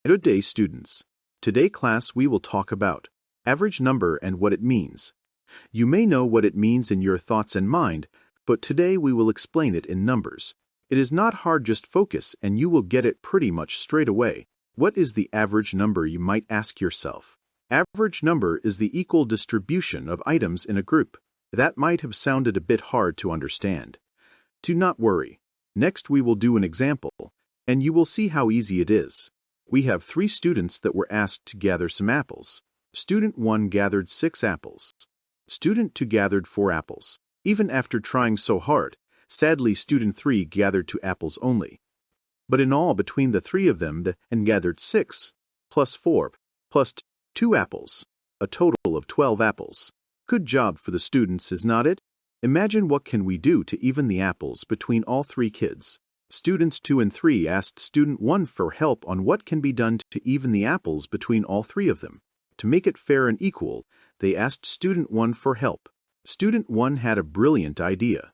Good day, students. Today class we will talk about average number and what it means. You may know what it means in your thoughts and mind, but today we will explain it in numbers. It is not hard, just focus and you will get it pretty much straight away. What is the average number, you might ask yourself? Average number is the equal distribution of items in a group. That might have sounded a bit hard to understand. Do not worry. Next we will do an example, and you will see how easy it is. We have 3 students that were asked to gather some apples. Student 1 gathered 6 apples. Student 2 gathered 4 apples. Even after trying so hard, sadly Student 3 gathered 2 apples only. But in all, between the 3 of them, and gathered 6, plus 4, plus 2 apples, a total of 12 apples. Good job for the students, is not it? Imagine what can we do to even the apples between all 3 kids. Students 2 and 3 asked Student 1 for help on what can be done to even the apples between all 3 of them. To make it fair and equal, they asked Student 1 for help. Student 1 had a brilliant idea.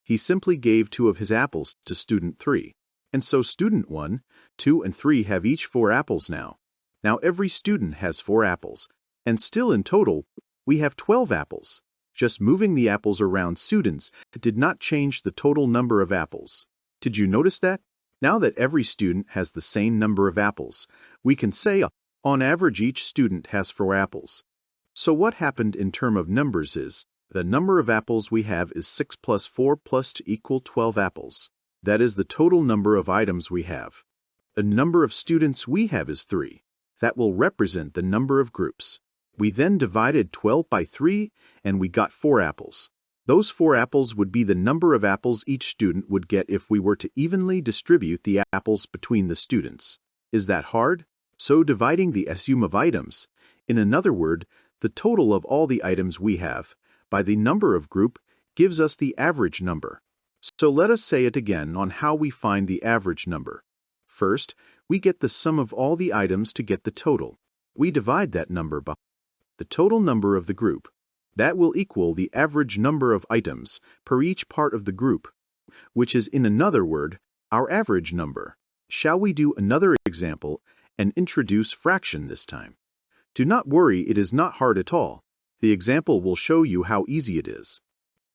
He simply gave 2 of his apples to Student 3. And so Student 1, 2 and 3 have each 4 apples now. Now every student has 4 apples, and still in total, we have 12 apples. Just moving the apples around students did not change the total number of apples. Did you notice that? Now that every student has the same number of apples, we can say, on average, each student has 4 apples. So what happened in terms of numbers is, the number of apples we have is 6 plus 4 plus 2 equal 12 apples. That is the total number of items we have. The number of students we have is 3. That will represent the number of groups. We then divided 12 by 3, and we got 4 apples. Those 4 apples would be the number of apples each student would get if we were to evenly distribute the apples between the students. Is that hard? So dividing the sum of items, in another word, the total of all the items we have, by the number of group, gives us the average number. So let us say it again on how we find the average number. First, we get the sum of all the items to get the total. We divide that number by the total number of the group. That will equal the average number of items per each part of the group, which is, in another word, our average number. Shall we do another example and introduce fraction this time? Do not worry, it is not hard at all. The example will show you how easy it is.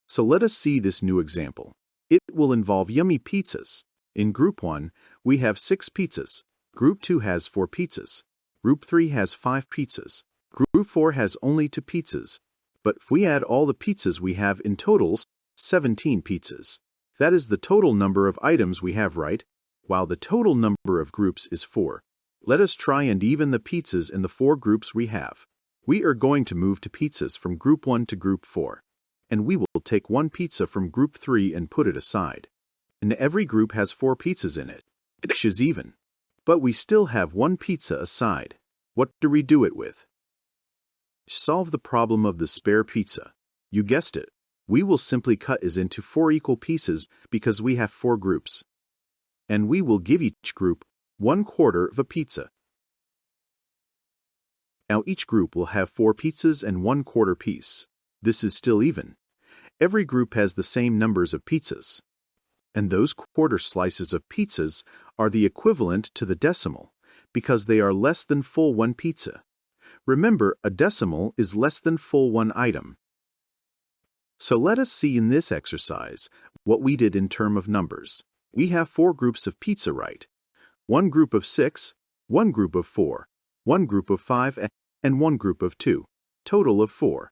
So let us see this new example. It will involve yummy pizzas. In Group 1, we have 6 pizzas. Group 2 has 4 pizzas. Group 3 has 5 pizzas. Group 4 has only 2 pizzas. But if we add all the pizzas we have in totals, 17 pizzas. That is the total number of items we have, right? While the total number of groups is 4. Let us try and even the pizzas in the 4 groups we have. We are going to move to pizzas from Group 1 to Group 4. And we will take 1 pizza from Group 3 and put it aside. And every group has 4 pizzas in it. It is even. But we still have 1 pizza aside. What do we do it with? Solve the problem of the spare pizza. You guessed it. We will simply cut it into 4 equal pieces because we have 4 groups. And we will give each group 1/4 of a pizza. Now each group will have 4 pizzas and 1/4 piece. This is still even. Every group has the same numbers of pizzas. And those quarter slices of pizzas are the equivalent to the decimal, because they are less than full 1 pizza. Remember, a decimal is less than full 1 item. So let us see in this exercise what we did in terms of numbers. We have 4 groups of pizza, right? 1 group of 6, 1 group of 4, 1 group of 5, and 1 group of 2. Total of 4.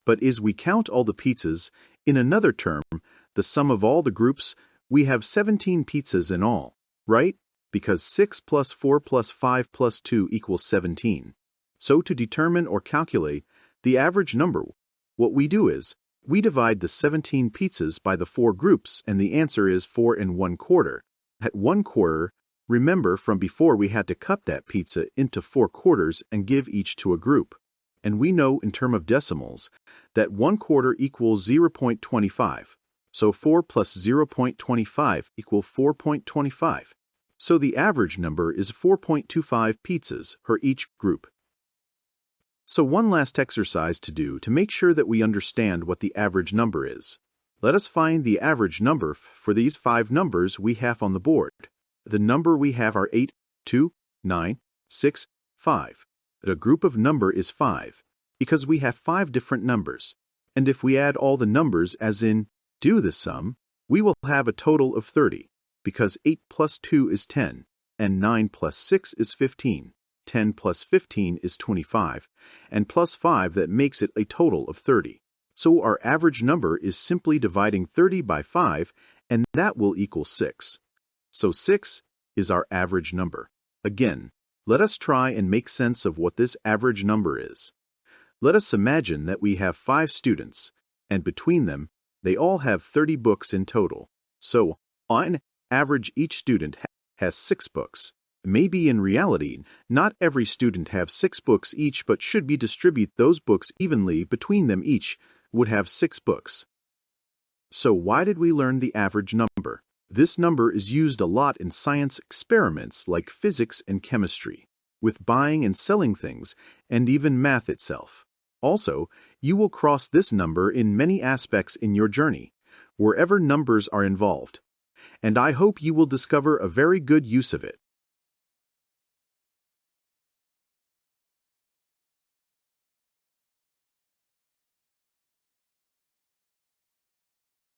But as we count all the pizzas, in another term, the sum of all the groups, we have 17 pizzas in all, right? Because 6 plus 4 plus 5 plus 2 equals 17. So to determine or calculate the average number, what we do is, we divide the 17 pizzas by the 4 groups, and the answer is 4 1/4. At 1/4, remember from before we had to cut that pizza into 4 quarters and give each to a group. And we know in terms of decimals that 1/4 equals 0.25. So 4 plus 0.25 equals 4.25. So the average number is 4.25 pizzas per each group. So one last exercise to do to make sure that we understand what the average number is. Let us find the average number for these 5 numbers we have on the board. The number we have are 8, 2, 9, 6, 5. A group of number is 5, because we have 5 different numbers. And if we add all the numbers, as in do the sum, we will have a total of 30, because 8 plus 2 is 10, and 9 plus 6 is 15, 10 plus 15 is 25, and plus 5 that makes it a total of 30. So our average number is simply dividing 30 by 5, and that will equal 6. So 6 is our average number. Again, let us try and make sense of what this average number is. Let us imagine that we have 5 students, and between them, they all have 30 books in total. So, on average, each student has 6 books. Maybe in reality, not every student have 6 books each, but should be distribute those books evenly between them. Each would have 6 books. So why did we learn the average number? This number is used a lot in science experiments like physics and chemistry, with buying and selling things, and even math itself. Also, you will cross this number in many aspects in your journey, wherever numbers are involved. And I hope you will discover a very good use of it.